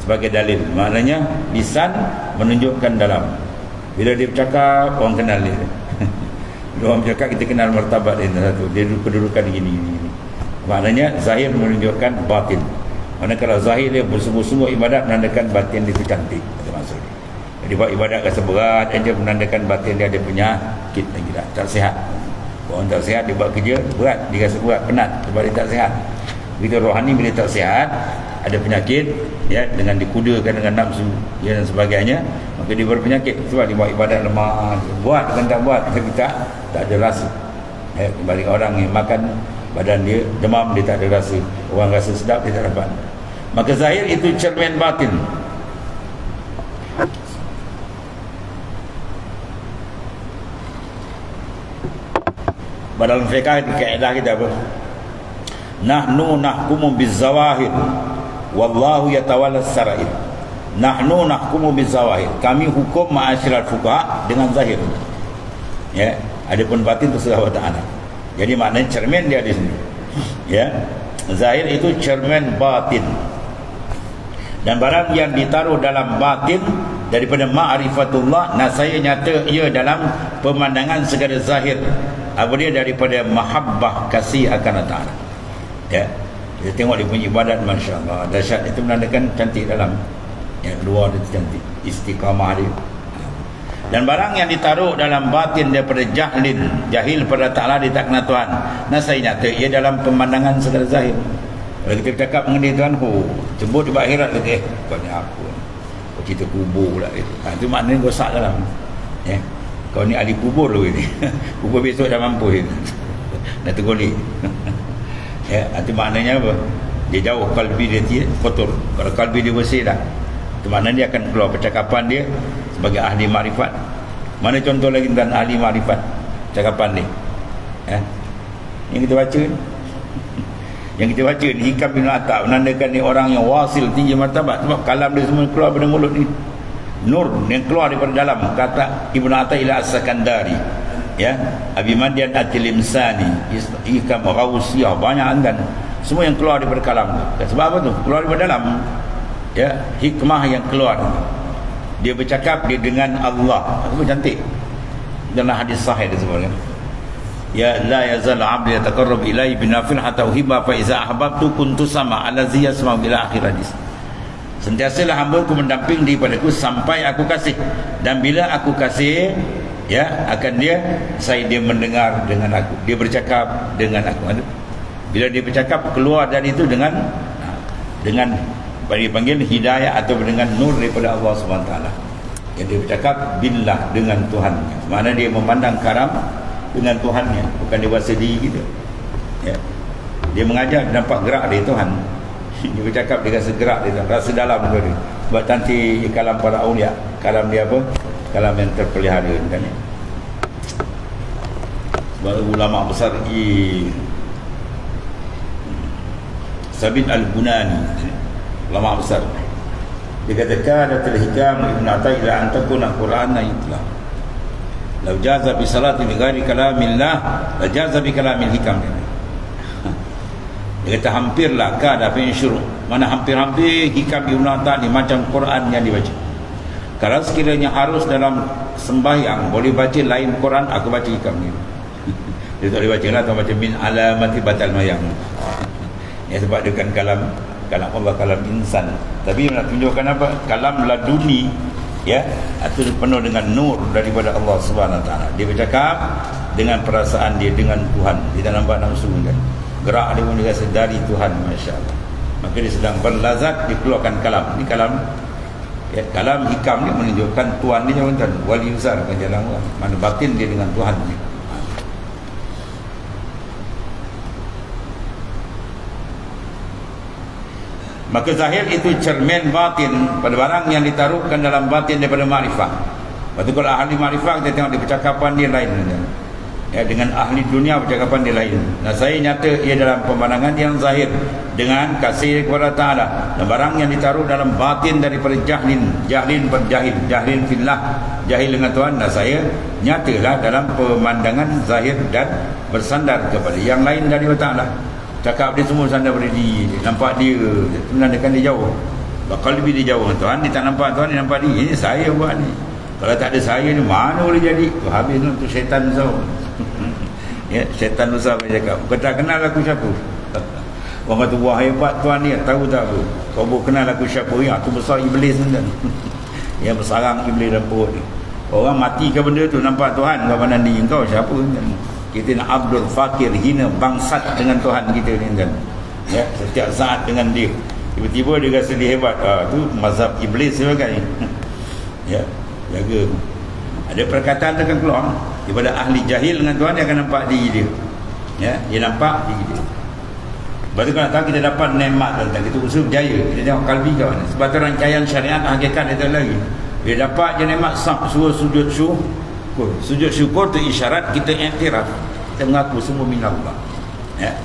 sebagai dalil. Maknanya lisan menunjukkan dalam. Bila dia bercakap, orang kenal dia. Bila orang bercakap, kita kenal martabat dia satu. Dia kedudukan gini. Maknanya zahir menunjukkan batin. Maknanya kalau zahir dia bersungguh-sungguh ibadat, menandakan batin dia itu cantik. Itu maksudnya. Jadi buat ibadat rasa berat, dia menandakan batin dia ada penyakit lagi tak sihat. Orang tak sihat, dia buat kerja berat, dia rasa berat, penat sebab dia tak sihat. Begitu rohani, bila tak sihat, ada penyakit, ya, dengan dikudakan dengan nafsu, ya, dan sebagainya, maka dia berpenyakit. Sebab dia buat ibadat lemah, buat dengan tak buat, tapi tak ada rasa. Ya, bagi orang yang makan, badan dia demam, dia tak ada rasa. Orang rasa sedap, dia tak dapat. Maka zahir itu cermin batin. Dalam fiqh kaedah kita apa? Nahnu nahkumu bizawahir wallahu yatawalla sarair. Nahnu nahkumu bizawahir. Kami hukum ma'asyiral fuqaha dengan zahir. Ya, adapun batin terserah Allah Taala. Jadi maknanya cermin dia di sini. Ya. Zahir itu cermin batin. Dan barang yang ditaruh dalam batin daripada ma'rifatullah, nasaya nyata ia dalam pemandangan segala zahir. Apa dia? Daripada mahabbah, kasih akan Allah Ta'ala. Ya, kita tengok dia punya ibadat, Masya Allah, dahsyat. Itu menandakan cantik dalam, ya, luar dia cantik, istiqamah dia. Dan barang yang ditaruh dalam batin daripada jahil pada Ta'ala, dia tak kenal Tuhan, nasaya nyata ia dalam pemandangan segala zahir. Kalau kita bercakap mengenai Tuhan, jemput di akhirat kata, kau ni apa? Kau cerita kubur pula. Itu maknanya rosak dalam, ya. Kau ni ahli kubur lu ini. Kubur besok dah mampu ini. Dah tergolek. Ya, itu maknanya apa? Dia jauh, kalbi dia kotor. Kalau kalbi dia bersih dah, itu maknanya dia akan keluar percakapan dia sebagai ahli makrifat. Mana contoh lagi tentang ahli makrifat cakapan dia? Ya. Yang kita baca ni. Yang kita baca ni Hikam bin Atta menandakan ni orang yang wasil, tinggi martabat, sebab kalam dia semua keluar dari mulut ni. Nur yang keluar daripada dalam, kata Ibnu Athaillah As-Sakandari, ya, Abi Madian At-Tilimsani, Hikam Ghawsiyah, banyak angan semua yang keluar daripada kalam tu. Sebab apa tu? Keluar daripada dalam, ya, hikmah yang keluar. Dia bercakap dia dengan Allah. Itu cantik. Dalam hadis sahih dia sebutkan, ya la yazal 'abdi yataqarrab ilai bin nafil hatta uhibba fa iza ahbabtu kuntu sama allazi yasma'u ila akhir hadis. Sentiasalah hamba-Ku mendamping daripada-Ku sampai aku kasih, dan bila aku kasih, ya, akan dia mendengar dengan aku, dia bercakap dengan aku. Bila dia bercakap, keluar dari itu dengan dipanggil hidayah atau dengan nur daripada Allah SWT. Yang dia bercakap billah, dengan Tuhannya. Mana dia memandang karam dengan Tuhannya, bukan dia buat sendiri gitu. Ya. Dia mengajar, dia nampak gerak dari Tuhan. Dia bercakap, dia rasa gerak, dia rasa dalam dia. Sebab nanti kalam para awliya, kalam dia apa? Kalam yang terpelihara kan. Sebab ulama besar Sabit Al-Bunani, ulama besar, dia katakan datul hikam Ibn Athaillah antakuna Qur'ana itlah lau jaza bi salati bi ghairi kalamillah la jaza bi kalamil hikam. Dia kata hampirlah kada fi syuru', mana hampir-hampir hikam Ibn Athaillah ni macam Quran yang dibaca. Kalau sekiranya harus dalam sembahyang boleh baca lain Quran, aku baca hikam ni. Dia tak boleh baca lah, atau baca min alamati batal mayang. Ya, sebab dia kan kalam Allah, kalam insan. Tapi nak tunjukkan apa? Kalam laduni, ya, itu penuh dengan nur daripada Allah Subhanahu Wa Taala. Dia bercakap dengan perasaan dia dengan Tuhan. Dia tak nampak nafsu kan. Gerak dia pun dia rasa dari Tuhan, masya-Allah. Maka dia sedang berlazat, dikeluarkan kalam. Ini kalam, ya, kalam hikam ni menunjukkan Tuhan dia macam wali besar kan jalan Allah. Mana batin dia dengan Tuhan ni. Maka zahir itu cermin batin pada barang yang ditaruhkan dalam batin daripada makrifah. Waktu kalau ahli makrifah kita tengok di percakapan dia lain. dengan ahli dunia percakapan dia lain. Nasaya nyata ia dalam pemandangan yang zahir dengan kasih kepada Ta'ala, dan barang yang ditaruh dalam batin daripada jahlin berjahil, jahlin fillah, jahil dengan Tuhan. Nasaya nyatalah dalam pemandangan zahir dan bersandar kepada yang lain dari Ta'ala. Cakap dia semua sandar pada diri dia, nampak dia, menandakan dia jauh. Bakal lebih dia jauh dengan Tuhan, dia tak nampak Tuhan, dia nampak dia. Ini saya buat ni. Kalau tak ada saya ni, mana boleh jadi? Habis tu syaitan tu. Ya, syaitan tu sahabat cakap, kau tak kenal aku siapa? Orang kata, wah hebat Tuhan ni, tahu tak apa? Kau boleh kenal aku siapa? Ya, aku besar iblis ni kan. Ya, bersarang iblis dalam perut ni. Orang mati ke benda tu, nampak Tuhan kau pandang diri kau siapa kan? Kita nak Abdul Fakir, hina bangsat dengan Tuhan kita ni kan. Ya, setiap saat dengan dia. Tiba-tiba dia rasa dia hebat. Tu mazhab iblis sebagai. Ya, jaga. Ada perkataan tu akan keluar daripada ahli jahil dengan Tuhan, dia akan nampak diri dia. Ya, dia nampak diri dia. Sebab tu kalau tahu kita dapat nikmat tentang kita usaha berjaya, kita tengok kalbi kawan. Sebab tu rangkaian syariat hakikat dia tak lagi. Dia dapat je nikmat, suruh sujud syukur. Sujud syukur tu isyarat kita iktiraf, kita mengaku semua milik Allah. Ya.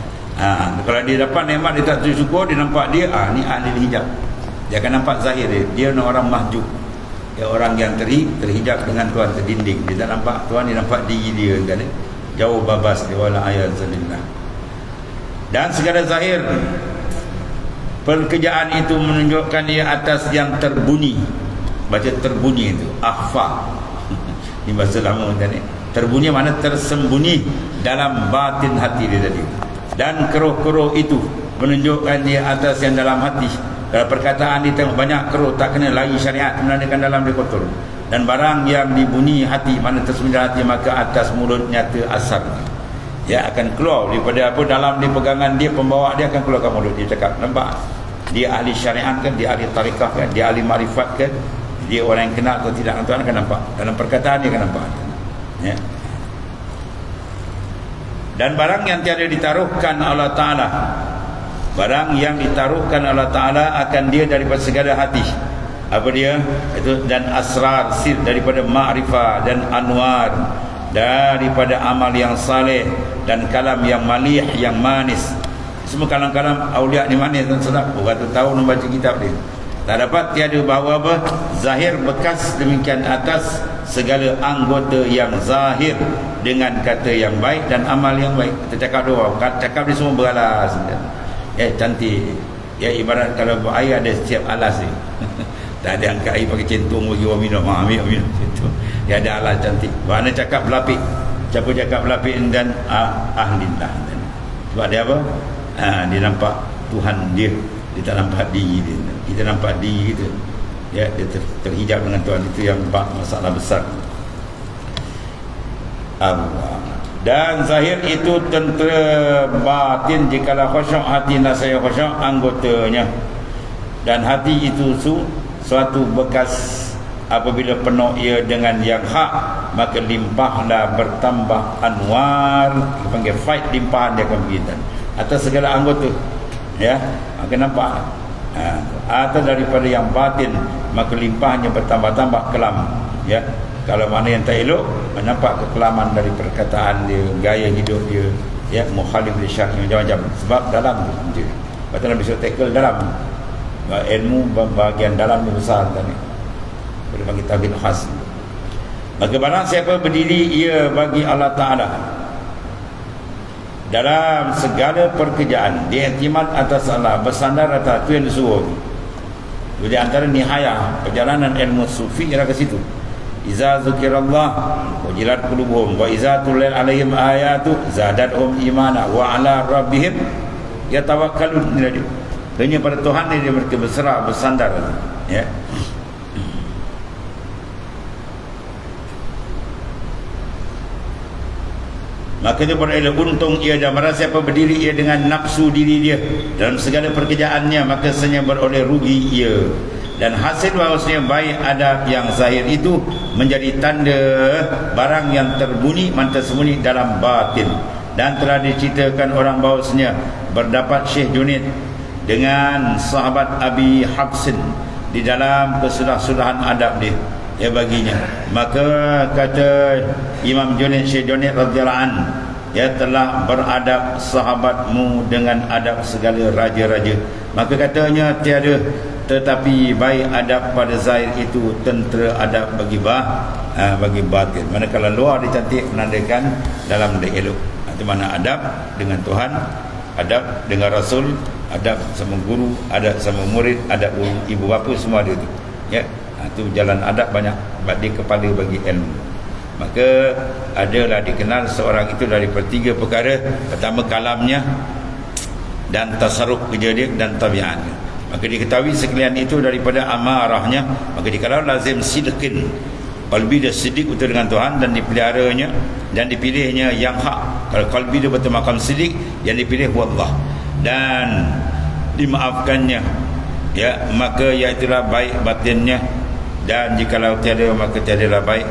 Kalau dia dapat nikmat dia tak sujud syukur, dia nampak dia ni ahli hijab. Dia akan nampak zahir dia orang mahjub. Ya, orang yang terhijab dengan Tuhan, terdinding. Dia tak nampak Tuhan, dia nampak diri dia kan? Jauh babas dia wala ayat zalillah. Dan segala zahir pekerjaan itu menunjukkan dia atas yang terbunyi. Baca terbunyi itu akhfa. Ini bahasa lama kan ni. Terbunyi mana tersembunyi dalam batin hati dia tadi. Dan keruh-keruh itu menunjukkan dia atas yang dalam hati. Kalau perkataan dia tengok banyak keruh, tak kena lagi syariat, menandakan dalam dia kotor. Dan barang yang dibunyi hati, mana tersembunyi hati, maka atas mulut nyata asar. Ya, akan keluar daripada apa dalam dia pegangan dia, pembawa dia akan keluarkan mulut dia cakap. Nampak? Dia ahli syariat kan, dia ahli tarikah kan, dia ahli marifat kan, dia orang yang kenal atau tidak, tuan akan nampak. Dalam perkataan dia akan nampak. Ya. Dan barang yang tiada ditaruhkan Allah Ta'ala, barang yang ditaruhkan Allah Ta'ala akan dia daripada segala hati. Apa dia? Itu dan asrar sir, daripada ma'rifah dan anwar, daripada amal yang saleh dan kalam yang malih, yang manis. Semua kalam-kalam awliya ni manis dan sedap. Orang tu tahu membaca kitab dia. Tak dapat tiada bahawa apa? Zahir bekas demikian atas segala anggota yang zahir dengan kata yang baik dan amal yang baik. Kita cakap doa, cakap dia semua beralas. Cantik. Ya, ibarat kalau buat air ada setiap alas ni. Tak ada angkat air pakai centung bagi orang minum. Ambil itu. Dia ada alas cantik. Mana cakap berlapik. Siapa cakap berlapik dan ahlillah. Sebab dia apa? Dia nampak Tuhan dia. Dia tak nampak diri dia. Kita nampak diri kita. Ya, dia terhijab dengan Tuhan. Itu yang masalah besar. Allah. Dan zahir itu tentera, batin jikalau khusyuk hati nasaya khusyuk anggotanya. Dan hati itu suatu bekas apabila penuh ia dengan yang hak, maka limpahlah bertambah anwar, dipanggil faid, limpahan dia akan berita atas segala anggota. Ya, maka nampak atau daripada yang batin, maka limpahnya bertambah-tambah kelam. Ya, kalau mana yang tak elok, nampak kekelaman dari perkataan dia, gaya hidup dia, ya, mukhalif li syar'i, macam-macam. Sebab dalam tu betul Nabi suruh tackle dalam ilmu bahagian dalam ni besar tadi. Boleh bagi tabir khas. Maka barang siapa berdiri ia bagi Allah Ta'ala dalam segala pekerjaan, dia iktimat atas Allah, bersandar atas itu yang disuruh. Jadi antara nihayah perjalanan ilmu sufi ialah ke situ. Iza zukirallah wajilat qulubuhum wa iza tulil alaihim ayatu zadatuhum imana wa ala rabbihim yatawakkalun. Hanya pada Tuhan dia mereka berserah, bersandar. Ya. Maka dia berada untung ia dan barang siapa berdiri ia dengan nafsu diri dia dalam segala pekerjaannya, maka senyap beroleh rugi ia. Dan hasil bahawasanya baik adab yang zahir itu menjadi tanda barang yang terbunyi man tersembunyi dalam batin. Dan telah diceritakan orang bahawasanya berdapat Syekh Junaid dengan sahabat Abi Habsin di dalam kesudah-sudahan adab dia. ya baginya. Maka kata Imam Junaid Syekh Junaid radhiyallahu an, ya telah beradab sahabatmu dengan adab segala raja-raja. Maka katanya tiada tetapi baik adab pada zahir itu tentera adab bagi bagi batin. Manakala luar dicantik menandakan dalam dia elok. Itu mana adab dengan Tuhan, adab dengan Rasul, adab sama guru, adab sama murid, adab ibu bapa, semua ada tu. Ya, itu jalan adab banyak di kepala bagi ilmu. Maka adalah dikenal seorang itu dari tiga perkara. Pertama kalamnya, dan tasarruf kerja dia, dan tabiatnya. Maka diketahui sekalian itu daripada amarahnya. Maka dikatakan lazim sidqin, qalbi dia siddiq betul dengan Tuhan dan dipeliharanya dan dipilihnya yang hak. Kalau qalbi dia betul makam siddiq, yang dipilih wallah, dan dimaafkannya, ya, maka iaitulah baik batinnya, dan jikalau tiada maka tiadalah baik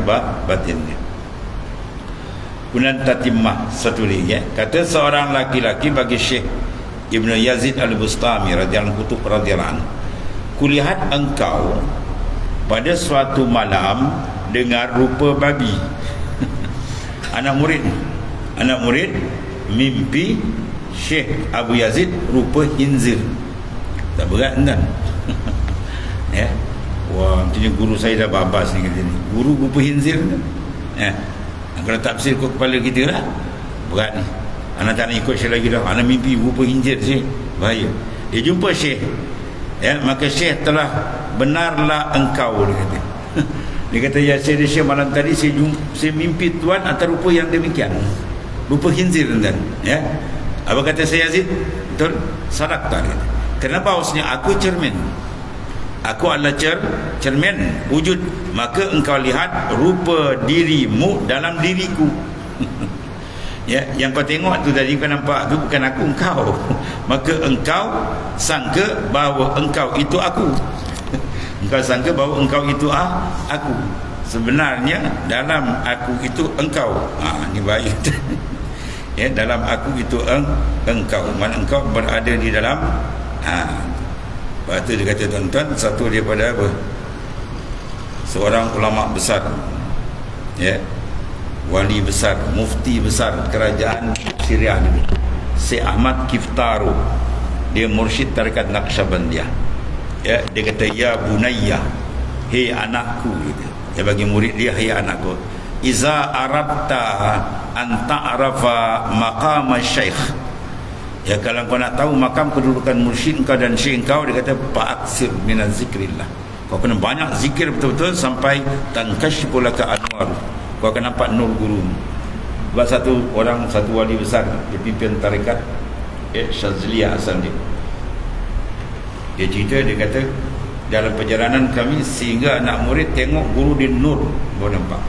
batinnya. Kemudian tatimah satu lagi, ya. Kata seorang laki-laki bagi Syekh Ibn Yazid Al-Bustami radhiyallahu anhu, kulihat engkau pada suatu malam dengar rupa babi. anak murid mimpi Syekh Abu Yazid rupa khinzir. Tak berat kan? Ya. Wah, macamnya guru saya dah babas ni kata ni. Guru rupa khinzir kan? Ya. Kalau tafsir kot kepala kita lah, berat ni. Anak tak nak ikut Syekh lagi dah. Anak mimpi rupa khinzir Syekh. Bahaya. Dia jumpa Syekh. Ya, maka Syekh telah benarlah engkau, dia kata. Dia kata, ya Syekh malam tadi saya mimpi tuan atas rupa yang demikian. Rupa khinzir tuan. Ya. Apa kata Syekh Yazid? Betul? Sadak tak? Kenapa maksudnya aku cermin? Aku adalah cermin wujud. Maka engkau lihat rupa dirimu dalam diriku. Ya, yang kau tengok tu tadi kau nampak tu bukan aku, engkau. Maka engkau sangka bahawa engkau itu aku. Engkau sangka bahawa engkau itu aku. Sebenarnya dalam aku itu engkau. Ni baik. Ya, dalam aku itu engkau. Mana engkau berada di dalam. Lepas tu dia kata, tuan-tuan, satu daripada apa? Seorang ulama besar. Ya. Wali besar, mufti besar kerajaan Syria dulu, Syekh Ahmad Kiftaru. Dia mursyid tarekat Naqsyabandiyah. Ya, dia kata, ya bunayya, hei anakku, gitu. Dia bagi murid dia, hei anakku, iza arabta an ta'rafa maqam syekh. Ya, kalau kau nak tahu makam kedudukan mursyid kau dan syekh kau, dia kata, fa'aksir minaz zikrillah. Kau kena banyak zikir betul-betul sampai tankashifu laka anwaru. Kau akan nampak nur guru. Sebab satu wali besar, dia pimpin tarekat Syazliyah asal dia. Dia cerita, dia kata, dalam perjalanan kami sehingga anak murid tengok guru dia nur, kau nampak.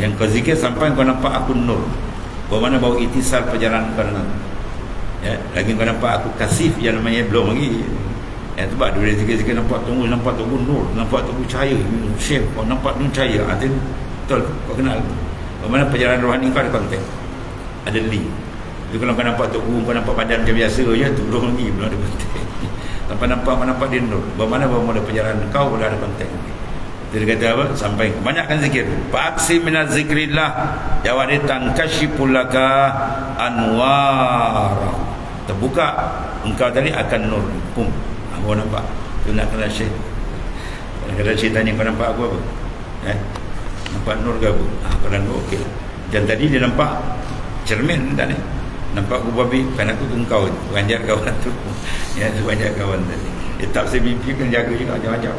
Yang kau zikir sampai kau nampak aku nur. Bagaimana bau itisal perjalanan kau dengan. Ya, lagi kau nampak aku kasif yang namanya belum lagi. Ya, sebab dia zikir-zikir nampak tunggu nur, nampak tunggu cahaya. Syekh, kau nampak tunggu cahaya. Betul, kau kenal. Bagaimana perjalanan rohani kau ada konteks, ada link. Jadi kalau kau nampak tunggu, kau nampak badan macam biasa je, tu belum lagi, belum ada konteks. Tanpa nampak dia nur. Bagaimana ada perjalanan kau boleh ada konteks. Dia kata apa? Sampai banyakkan zikir. Fa'aksi minaz zikrillah jawaditan kasyifulaka anwar. Terbuka engkau tadi akan nur. Pum. Kau nampak? Tu nak kena Syekh. Kadang-kadang Syekh tanya, kau nampak aku apa? Nampak nur ke apa? Kalau nur okey. Dan tadi dia nampak cermin tak ni? Nampak aku babi, kan aku tu engkau. Banyak kawan tu. Ya, banyak kawan tadi. Dia tak saya mimpi kan jaga juga macam-macam.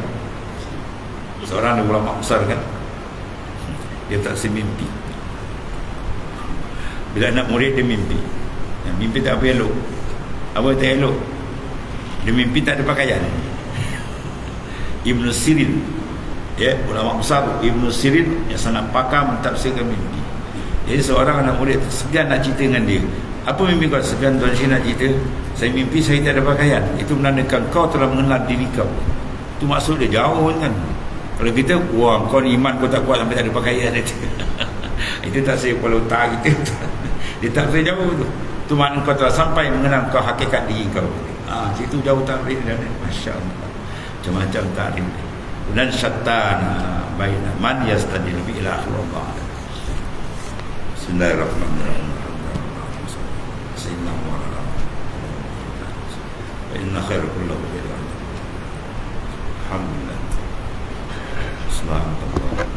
Seorang ulama besar kan, dia tak semimpi. Bila anak murid dia mimpi, mimpi tak apa elok. Apa tak elok? Dia mimpi tak ada pakaian. Ibn Sirin, ya, ulama besar Ibn Sirin yang sangat pakar mentafsirkan mimpi. Jadi seorang anak murid segan nak cerita dengan dia. Apa mimpi kau? Segan tuan Syekh nak cerita, saya mimpi saya tak ada pakaian. Itu menandakan kau telah mengenal diri kau. Itu maksud dia, jauh kan. Kalau kita, wah, kau ni iman kau tak kuat sampai tak ada pakaian. Itu tak saya kepala otak kita. Dia tak saya jauh tu. Itu makna kau telah sampai mengenal kau hakikat diri kau. Situ jauh takrif dia. Masya Allah. Macam-macam takrif. dan syattana baina man yastadil bi ila akhir Allah. Bismillahirrahmanirrahim. Sayyidina Muhammad wa inna khairal kullahu ila alhamdulillah. Subhanallah.